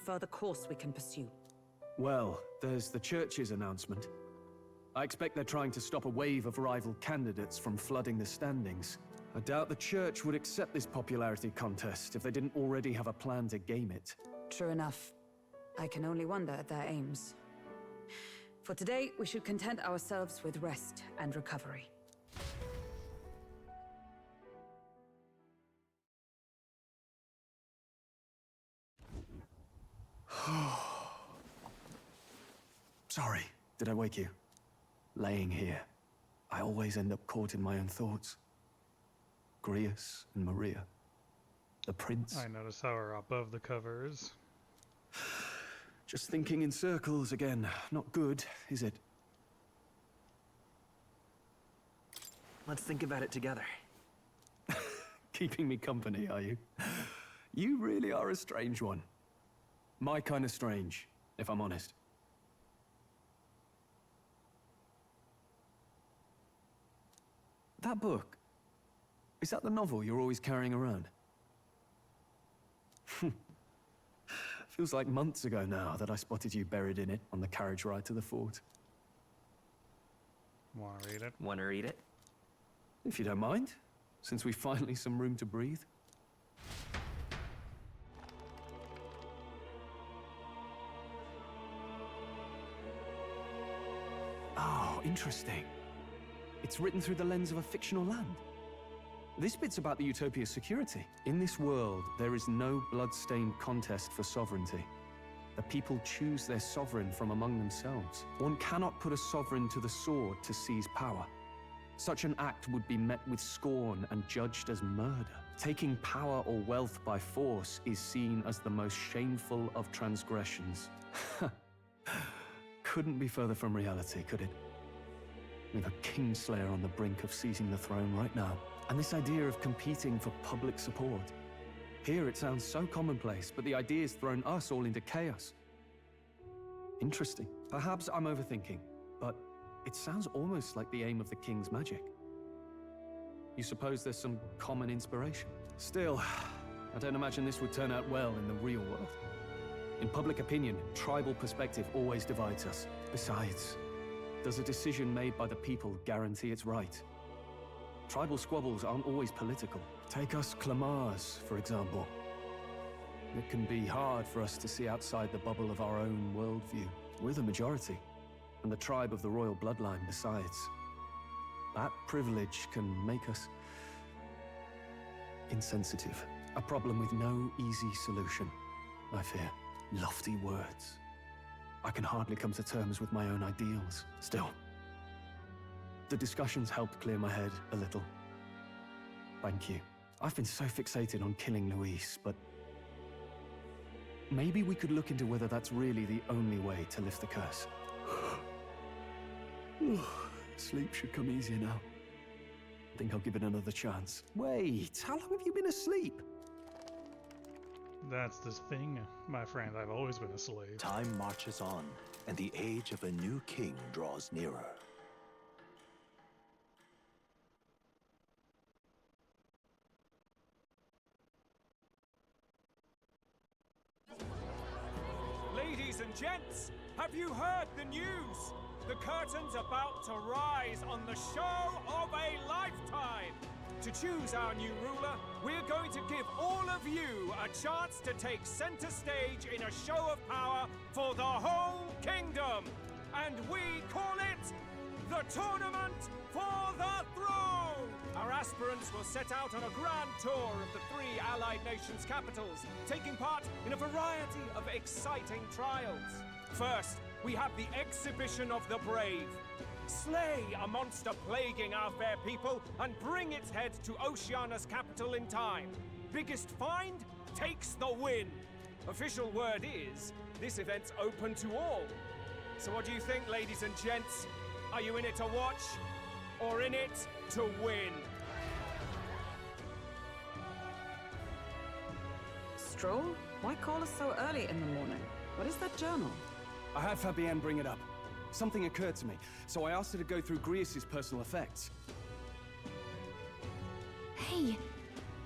further course we can pursue? Well, there's the church's announcement. I expect they're trying to stop a wave of rival candidates from flooding the standings. I doubt the church would accept this popularity contest if they didn't already have a plan to game it. True enough. I can only wonder at their aims. For today, we should content ourselves with rest and recovery. Sorry, did I wake you? Laying here, I always end up caught in my own thoughts. Grius and Maria. The prince. I notice how we're above the covers. Just thinking in circles again. Not good, is it? Let's think about it together. Keeping me company, are you? You really are a strange one. My kind of strange, if I'm honest. That book, is that the novel you're always carrying around? Feels like months ago now that I spotted you buried in it on the carriage ride to the fort. Wanna read it? Wanna read it? If you don't mind, since we've finally some room to breathe. Oh, interesting. It's written through the lens of a fictional land. This bit's about the Utopia's security. In this world, there is no blood-stained contest for sovereignty. The people choose their sovereign from among themselves. One cannot put a sovereign to the sword to seize power. Such an act would be met with scorn and judged as murder. Taking power or wealth by force is seen as the most shameful of transgressions. Couldn't be further from reality, could it? With a kingslayer on the brink of seizing the throne right now. And this idea of competing for public support. Here it sounds so commonplace, but the idea's thrown us all into chaos. Interesting. Perhaps I'm overthinking, but it sounds almost like the aim of the king's magic. You suppose there's some common inspiration? Still, I don't imagine this would turn out well in the real world. In public opinion, tribal perspective always divides us. Besides, does a decision made by the people guarantee it's right? Tribal squabbles aren't always political. Take us Clamars, for example. It can be hard for us to see outside the bubble of our own worldview. We're the majority, and the tribe of the royal bloodline besides. That privilege can make us insensitive. A problem with no easy solution, I fear. Lofty words. I can hardly come to terms with my own ideals. Still, the discussions helped clear my head a little. Thank you. I've been so fixated on killing Luis, but maybe we could look into whether that's really the only way to lift the curse. Sleep should come easier now. I think I'll give it another chance. Wait, how long have you been asleep? That's the thing, my friend. I've always been a slave. Time marches on, and the age of a new king draws nearer. Ladies and gents, have you heard the news? The curtain's about to rise on the show of a lifetime. To choose our new ruler, we're going to give all of you a chance to take center stage in a show of power for the whole kingdom. And we call it the Tournament for the Throne! Our aspirants will set out on a grand tour of the 3 allied nations' capitals, taking part in a variety of exciting trials. First, we have the Exhibition of the Brave. Slay a monster plaguing our fair people and bring its head to Oceania's capital in time. Biggest find takes the win. Official word is, this event's open to all. So what do you think, ladies and gents? Are you in it to watch, or in it to win? Stroll? Why call us so early in the morning? What is that journal? I had Fabienne bring it up. Something occurred to me, so I asked her to go through Grius' personal effects. Hey,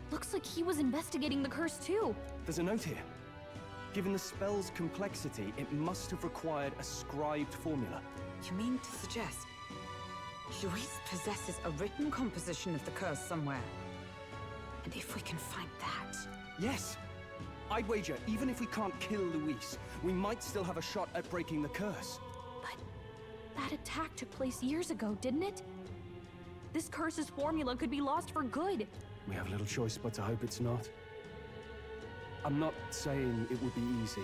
looks like he was investigating the curse too. There's a note here. Given the spell's complexity, it must have required a scribed formula. You mean to suggest Luis possesses a written composition of the curse somewhere? And if we can find that... Yes! I'd wager, even if we can't kill Luis, we might still have a shot at breaking the curse. But that attack took place years ago, didn't it? This curse's formula could be lost for good. We have little choice but to hope it's not. I'm not saying it would be easy.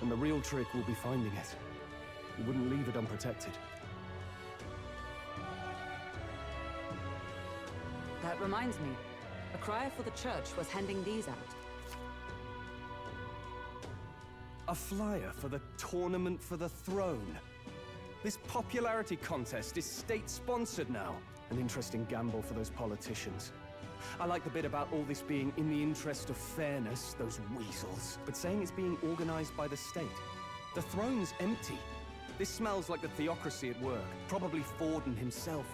And the real trick will be finding it. We wouldn't leave it unprotected. That reminds me. A crier for the church was handing these out. A flyer for the Tournament for the Throne. This popularity contest is state-sponsored now. An interesting gamble for those politicians. I like the bit about all this being in the interest of fairness, those weasels. But saying it's being organized by the state. The throne's empty. This smells like the theocracy at work. Probably Forden himself.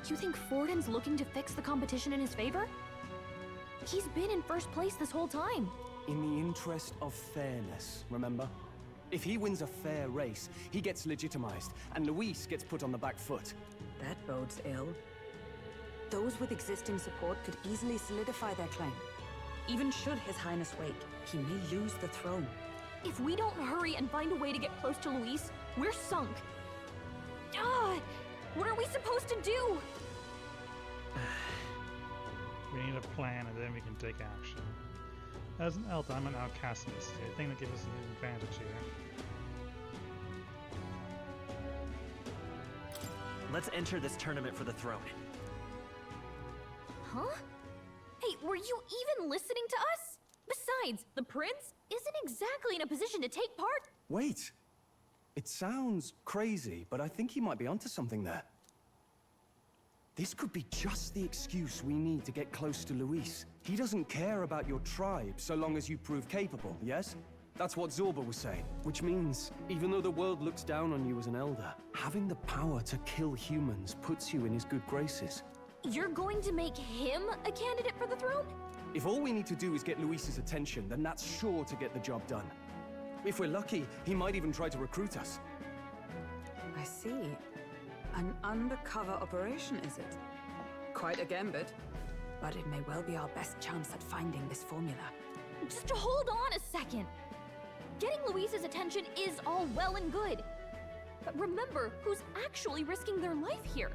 You think Forden's looking to fix the competition in his favor? He's been in first place this whole time. In the interest of fairness, remember? If he wins a fair race, he gets legitimized, and Luis gets put on the back foot. That bodes ill. Those with existing support could easily solidify their claim. Even should His Highness wake, he may lose the throne. If we don't hurry and find a way to get close to Luis, we're sunk. What are we supposed to do? We need a plan and then we can take action. As an elf, I'm an outcast in this state. I think that gives us an advantage here. Let's enter this tournament for the throne. Huh? Hey, were you even listening to us? Besides, the prince isn't exactly in a position to take part. Wait! It sounds crazy, but I think he might be onto something there. This could be just the excuse we need to get close to Luis. He doesn't care about your tribe so long as you prove capable, yes? That's what Zorba was saying. Which means, even though the world looks down on you as an elder, having the power to kill humans puts you in his good graces. You're going to make him a candidate for the throne? If all we need to do is get Luis's attention, then that's sure to get the job done. If we're lucky, he might even try to recruit us. I see. An undercover operation, is it? Quite a gambit. But it may well be our best chance at finding this formula. Just hold on a second. Getting Luis's attention is all well and good. But remember who's actually risking their life here.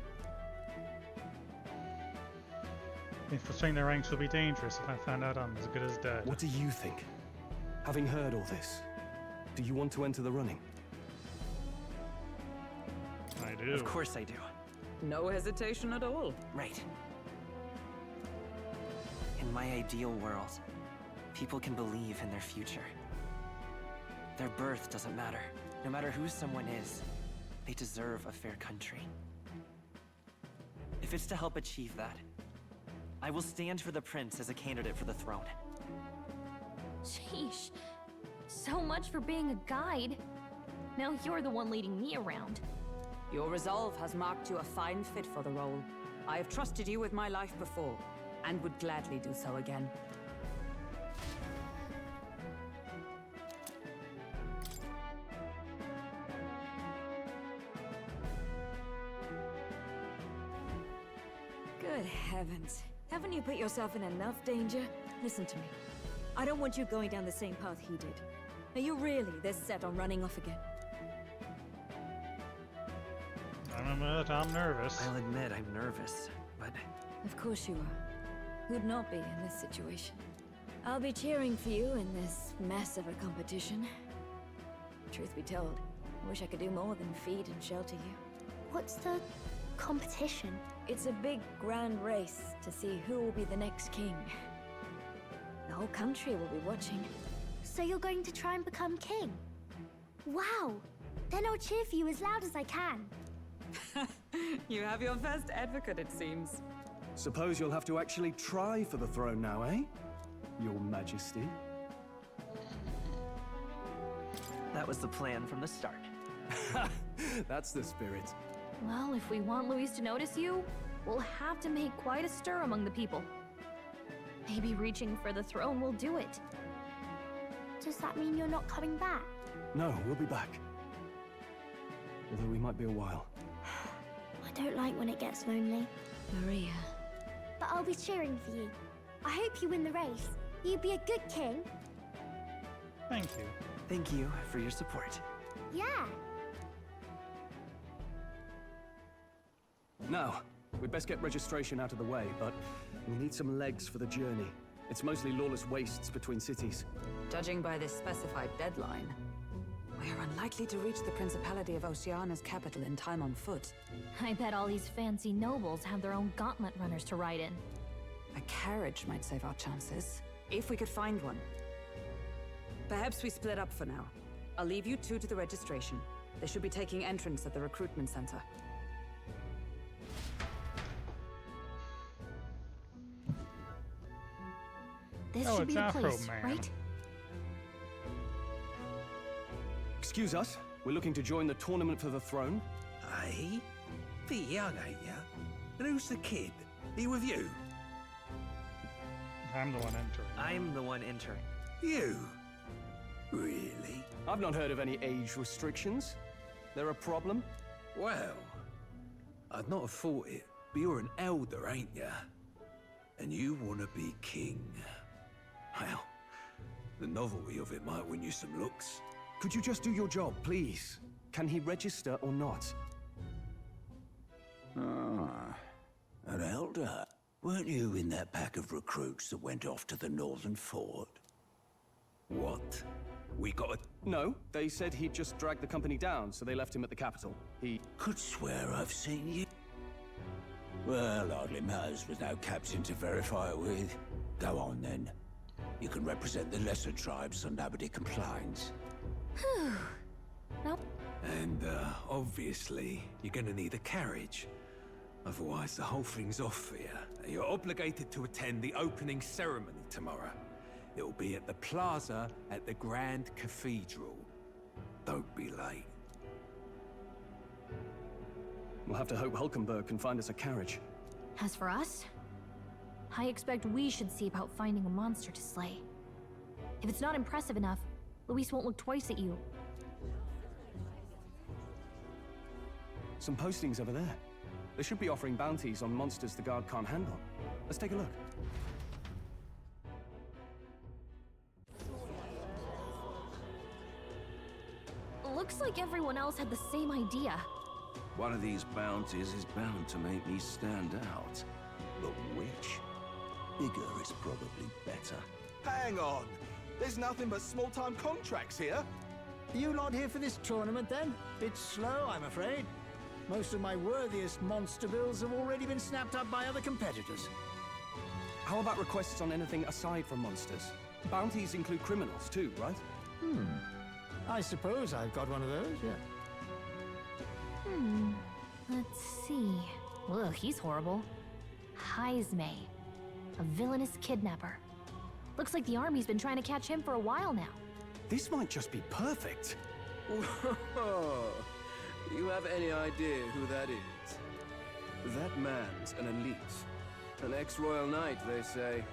Infiltrating the ranks will be dangerous. If I found out, I'm as good as dead. What do you think? Having heard all this, do you want to enter the running? I do. Of course I do. No hesitation at all. Right. In my ideal world, people can believe in their future. Their birth doesn't matter. No matter who someone is, they deserve a fair country. If it's to help achieve that, I will stand for the prince as a candidate for the throne. Sheesh. So much for being a guide. Now you're the one leading me around. Your resolve has marked you a fine fit for the role. I have trusted you with my life before, and would gladly do so again. Good heavens. Haven't you put yourself in enough danger? Listen to me. I don't want you going down the same path he did. Are you really this set on running off again? I'm nervous. I'll admit I'm nervous, but... Of course you are. Who'd not be in this situation? I'll be cheering for you in this mess of a competition. Truth be told, I wish I could do more than feed and shelter you. What's the competition? It's a big, grand race to see who will be the next king. The whole country will be watching. So you're going to try and become king? Wow! Then I'll cheer for you as loud as I can. You have your first advocate, it seems. Suppose you'll have to actually try for the throne now, eh? Your Majesty. that was the plan from the start. That's the spirit. Well, if we want Luis to notice you, we'll have to make quite a stir among the people. Maybe reaching for the throne will do it. Does that mean you're not coming back? No, we'll be back. Although we might be a while. I don't like when it gets lonely. Maria. But I'll be cheering for you. I hope you win the race. You'd be a good king. Thank you. Thank you for your support. Yeah. Now, we'd best get registration out of the way, but we need some legs for the journey. It's mostly lawless wastes between cities. Judging by this specified deadline, we are unlikely to reach the Principality of Oceana's capital in time on foot. I bet all these fancy nobles have their own gauntlet runners to ride in. A carriage might save our chances, if we could find one. Perhaps we split up for now. I'll leave you two to the registration. They should be taking entrance at the recruitment center. This Oh, should be it's the Afro place, Man. right? Excuse us, we're looking to join the Tournament for the Throne. Aye? Bit young, ain't ya? And who's the kid? He with you? I'm the one entering. I'm the one entering. You? Really? I've not heard of any age restrictions. There a problem? Well, I'd not have thought it, but you're an elder, ain't ya? And you want to be king. Well, the novelty of it might win you some looks. Could you just do your job, please? Can he register or not? Ah, an elder. Weren't you in that pack of recruits that went off to the northern fort? What? We got a... No, they said he'd just dragged the company down, so they left him at the capital. He... Could swear I've seen you. Well, hardly matters with no captain to verify it with. Go on, then. You can represent the lesser tribes so nobody complains. Nope. And, obviously, you're gonna need a carriage. Otherwise, the whole thing's off for you. You're obligated to attend the opening ceremony tomorrow. It'll be at the plaza at the Grand Cathedral. Don't be late. We'll have to hope Hulkenberg can find us a carriage. As for us, I expect we should see about finding a monster to slay. If it's not impressive enough, Luis won't look twice at you. Some postings over there. They should be offering bounties on monsters the guard can't handle. Let's take a look. Looks like everyone else had the same idea. One of these bounties is bound to make me stand out. But which? Bigger is probably better. Hang on! There's nothing but small-time contracts here. You not here for this tournament, then? Bit slow, I'm afraid. Most of my worthiest monster bills have already been snapped up by other competitors. How about requests on anything aside from monsters? Bounties include criminals too, right? I suppose I've got one of those, yeah. Let's see. Ugh, he's horrible. Heisme. A villainous kidnapper. Looks like the army's been trying to catch him for a while now. This might just be perfect. Whoa. You have any idea who that is? That man's an elite. An ex-royal knight, they say.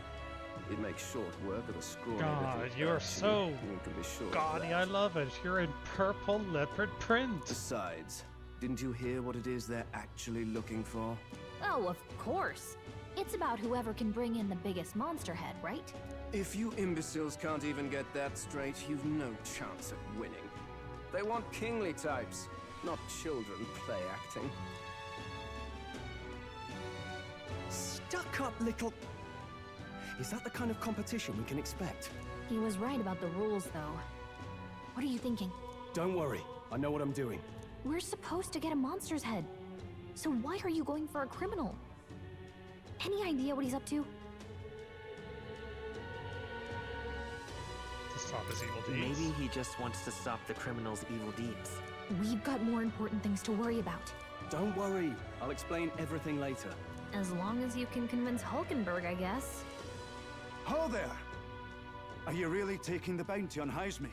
It makes short work of a scrawny God, little you're bastard. so You can be sure of gaudy. that. I love it. You're in purple leopard print. Besides, didn't you hear what it is they're actually looking for? Oh, of course. It's about whoever can bring in the biggest monster head, right? If you imbeciles can't even get that straight, you've no chance at winning. They want kingly types, not children play acting. Stuck-up little... Is that the kind of competition we can expect? He was right about the rules, though. What are you thinking? Don't worry, I know what I'm doing. We're supposed to get a monster's head. So why are you going for a criminal? Any idea what he's up to? To stop his evil deeds. Maybe he just wants to stop the criminal's evil deeds. We've got more important things to worry about. Don't worry, I'll explain everything later. As long as you can convince Hulkenberg, I guess. Ho there! Are you really taking the bounty on Heisme?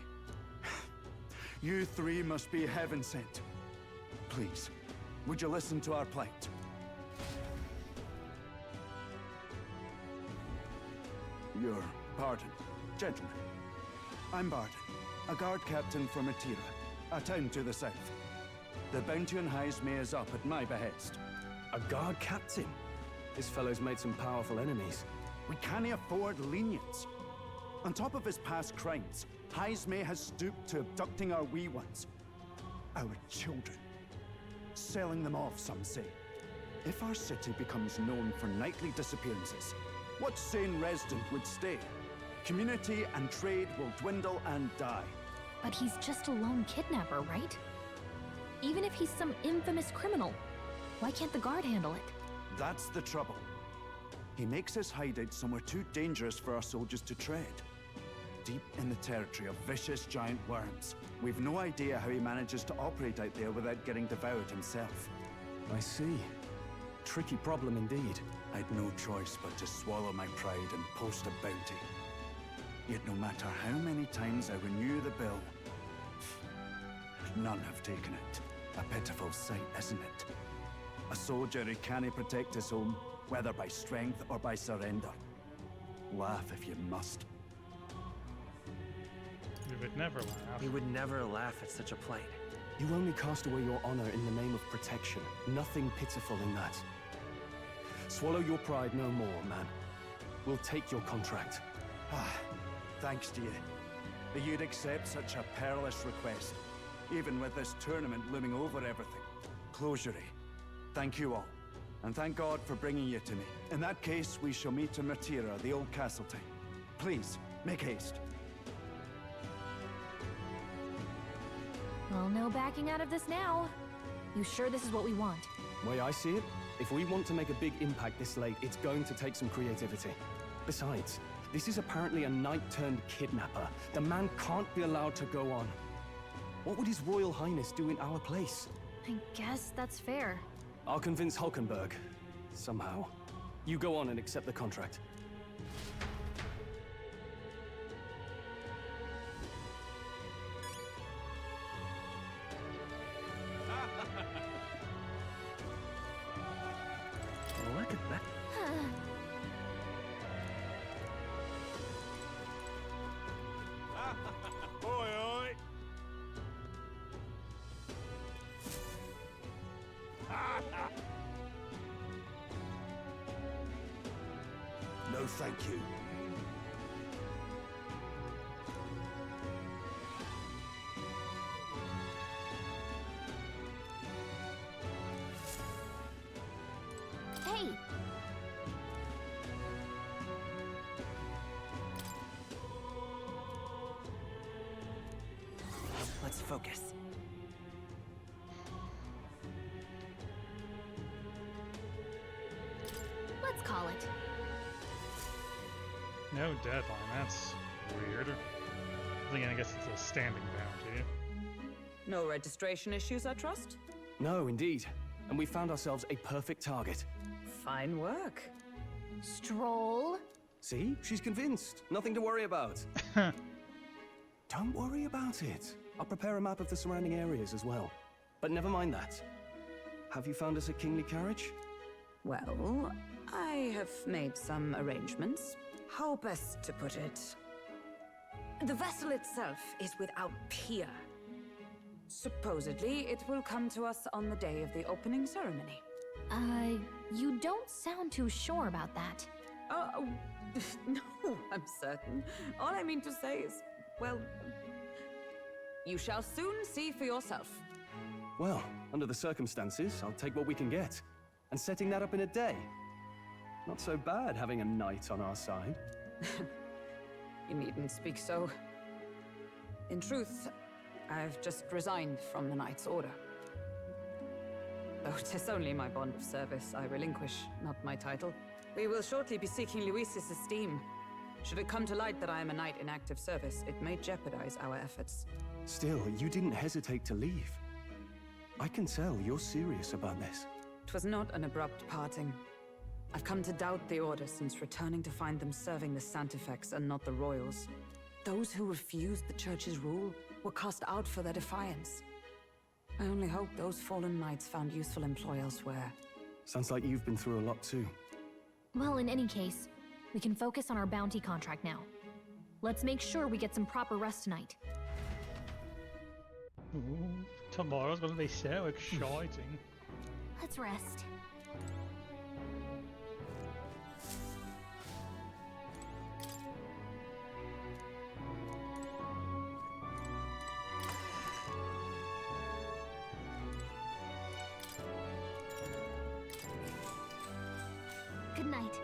You three must be heaven sent. Please, would you listen to our plight? Your pardon, gentlemen. I'm Barton, a guard captain from Atira, a town to the south. The bounty on Hyzme is up at my behest. A guard captain? This fellow's made some powerful enemies. We can't afford lenience. On top of his past crimes, Hyzme has stooped to abducting our wee ones. Our children. Selling them off, some say. If our city becomes known for nightly disappearances, what sane resident would stay? Community and trade will dwindle and die. But he's just a lone kidnapper, right? Even if he's some infamous criminal, why can't the guard handle it? That's the trouble. He makes his hideout somewhere too dangerous for our soldiers to tread. Deep in the territory of vicious giant worms. We've no idea how he manages to operate out there without getting devoured himself. I see. Tricky problem indeed. I'd no choice but to swallow my pride and post a bounty. Yet no matter how many times I renew the bill, none have taken it. A pitiful sight, isn't it? A soldier who can't protect his home, whether by strength or by surrender. Laugh if you must. We would never laugh. We would never laugh at such a plight. You only cast away your honor in the name of protection. Nothing pitiful in that. Swallow your pride no more, man. We'll take your contract. Thanks to you. That you'd accept such a perilous request, even with this tournament looming over everything. Closure. Thank you all. And thank God for bringing you to me. In that case, we shall meet in Matira, the old castle town. Please, make haste. Well, no backing out of this now. You sure this is what we want? Way I see it, if we want to make a big impact this late, it's going to take some creativity. Besides, this is apparently a knight-turned-kidnapper. The man can't be allowed to go on. What would His Royal Highness do in our place? I guess that's fair. I'll convince Hulkenberg. Somehow. You go on and accept the contract. Look at that. Oi, oi! No, thank you. Hey! Let's focus. Let's call it. No deadline, that's weird. I guess it's a standing bounty. No registration issues, I trust? No, indeed. And we found ourselves a perfect target. Fine work. Stroll. See? She's convinced. Nothing to worry about. Don't worry about it. I'll prepare a map of the surrounding areas as well. But never mind that. Have you found us a kingly carriage? Well, I have made some arrangements. How best to put it? The vessel itself is without peer. Supposedly, it will come to us on the day of the opening ceremony. You don't sound too sure about that. No, I'm certain. All I mean to say is, well, you shall soon see for yourself. Well, under the circumstances, I'll take what we can get. And setting that up in a day. Not so bad having a knight on our side. You needn't speak so. In truth, I've just resigned from the Knight's Order. Though 'tis only my bond of service I relinquish, not my title. We will shortly be seeking Luis's esteem. Should it come to light that I am a knight in active service, it may jeopardize our efforts. Still, you didn't hesitate to leave. I can tell you're serious about this. 'Twas not an abrupt parting. I've come to doubt the Order since returning to find them serving the Santifex and not the Royals. Those who refused the Church's rule were cast out for their defiance. I only hope those fallen knights found useful employ elsewhere. Sounds like you've been through a lot too. Well, in any case, we can focus on our bounty contract now. Let's make sure we get some proper rest tonight. Ooh, tomorrow's gonna be so exciting. Let's rest. Good night.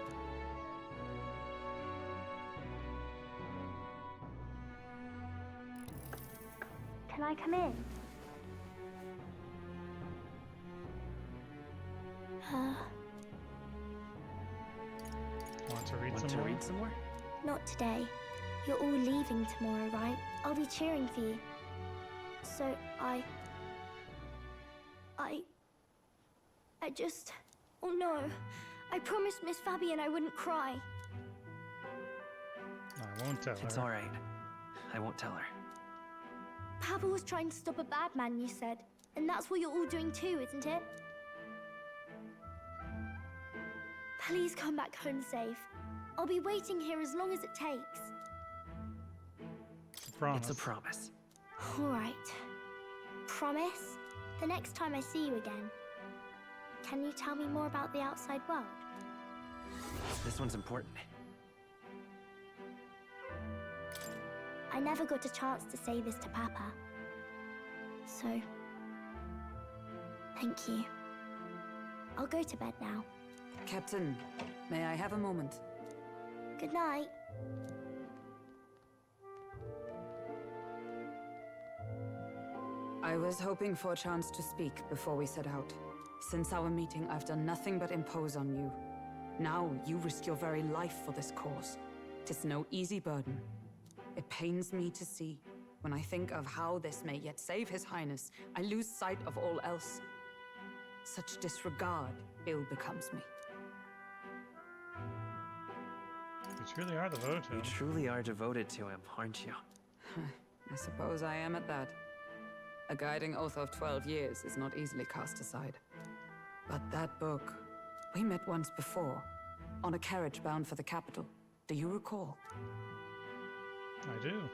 Can I come in? Want to read Want some to more? read some more? Not today. You're all leaving tomorrow, right? I'll be cheering for you. So I just... Oh no. I promised Miss Fabian I wouldn't cry. I won't tell her. It's alright. I won't tell her. Pavel was trying to stop a bad man, you said. And that's what you're all doing too, isn't it? Please come back home safe. I'll be waiting here as long as it takes. It's a promise. It's a promise. All right. Promise? The next time I see you again. Can you tell me more about the outside world? This one's important. I never got a chance to say this to Papa. So... thank you. I'll go to bed now. Captain, may I have a moment? Good night. I was hoping for a chance to speak before we set out. Since our meeting, I've done nothing but impose on you. Now, you risk your very life for this cause. 'Tis no easy burden. It pains me to see. When I think of how this may yet save His Highness, I lose sight of all else. Such disregard ill becomes me. You truly are devoted to You him. truly are devoted to him, aren't you? I suppose I am at that. A guiding oath of 12 years is not easily cast aside. But that book... We met once before, on a carriage bound for the capital. Do you recall? I do.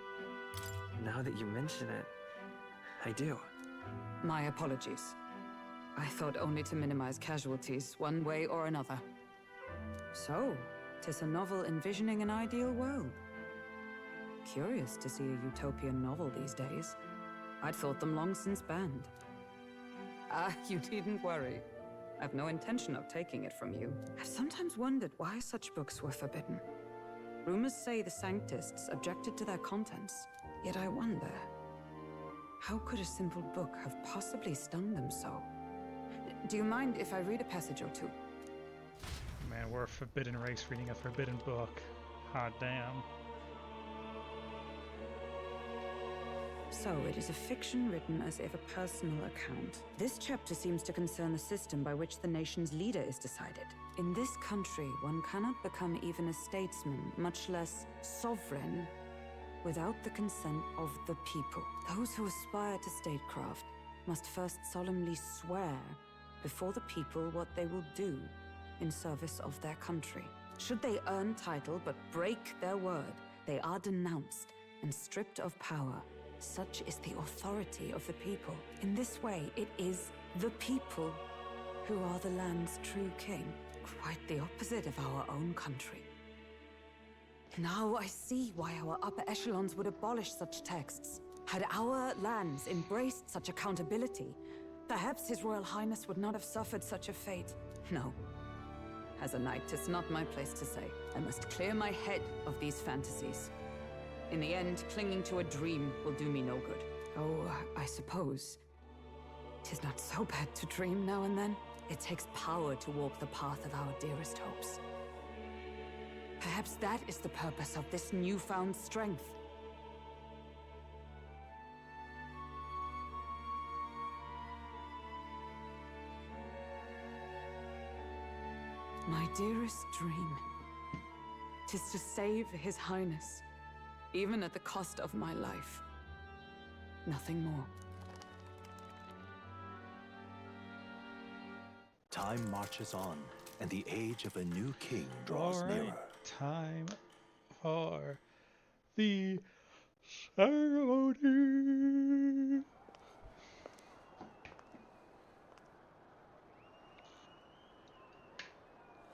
Now that you mention it, I do. My apologies. I thought only to minimize casualties, one way or another. So, 'tis a novel envisioning an ideal world. Curious to see a utopian novel these days. I'd thought them long since banned. Ah, you needn't worry. I've no intention of taking it from you. I've sometimes wondered why such books were forbidden. Rumors say the Sanctists objected to their contents. Yet I wonder, how could a simple book have possibly stung them so? Do you mind if I read a passage or two? Man, we're a forbidden race reading a forbidden book. Hot damn. So, it is a fiction written as if a personal account. This chapter seems to concern the system by which the nation's leader is decided. In this country, one cannot become even a statesman, much less sovereign, without the consent of the people. Those who aspire to statecraft must first solemnly swear before the people what they will do in service of their country. Should they earn title but break their word, they are denounced and stripped of power. Such is the authority of the people. In this way, it is the people who are the land's true king. Quite the opposite of our own country. Now I see why our upper echelons would abolish such texts. Had our lands embraced such accountability, perhaps His Royal Highness would not have suffered such a fate. No. As a knight, 'tis not my place to say. I must clear my head of these fantasies. In the end, clinging to a dream will do me no good. Oh, I suppose 'tis not so bad to dream now and then. It takes power to walk the path of our dearest hopes. Perhaps that is the purpose of this newfound strength. My dearest dream, 'tis to save His Highness, even at the cost of my life. Nothing more. Time marches on, and the age of a new king draws Alright, nearer. time for the ceremony.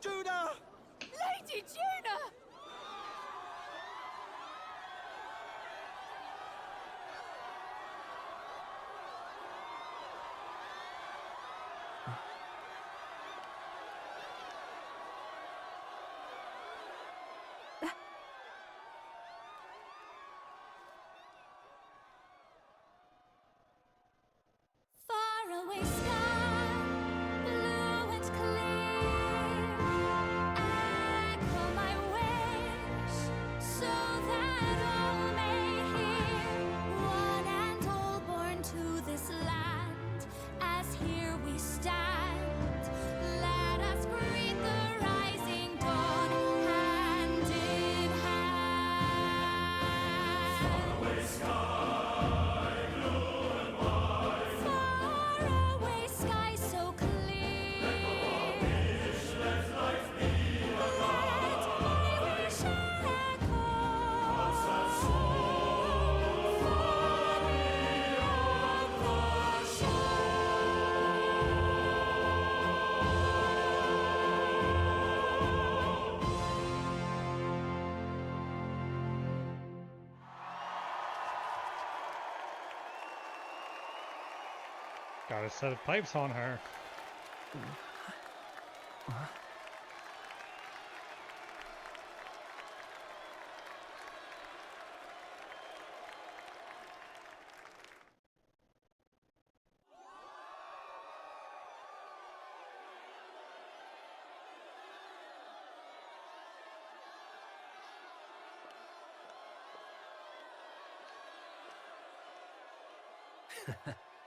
Judah! Lady Judah! Faraway sky, blue and clear. Echo my wish, so that all may hear. One and all born to this land, as here we stand. Let us greet the rising dawn, hand in hand. Faraway sky so clear. Let my wish echo far beyond the Got a set of pipes on her.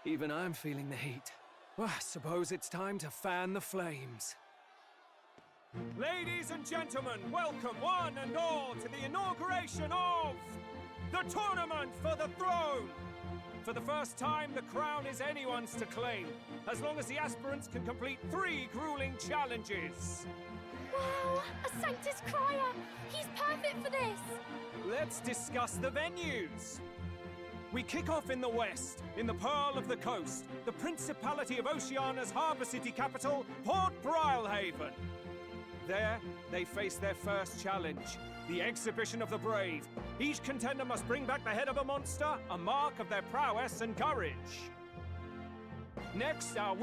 Even I'm feeling the heat. Well, I suppose it's time to fan the flames. Ladies and gentlemen, welcome one and all to the inauguration of the Tournament for the Throne! For the first time, the crown is anyone's to claim, as long as the aspirants can complete 3 grueling challenges. Wow, a Sanctus Crier! He's perfect for this! Let's discuss the venues. We kick off in the west, in the Pearl of the Coast, the Principality of Oceania's harbour city capital, Port Brilehaven. There, they face their first challenge, the Exhibition of the Brave. Each contender must bring back the head of a monster, a mark of their prowess and courage. Next, our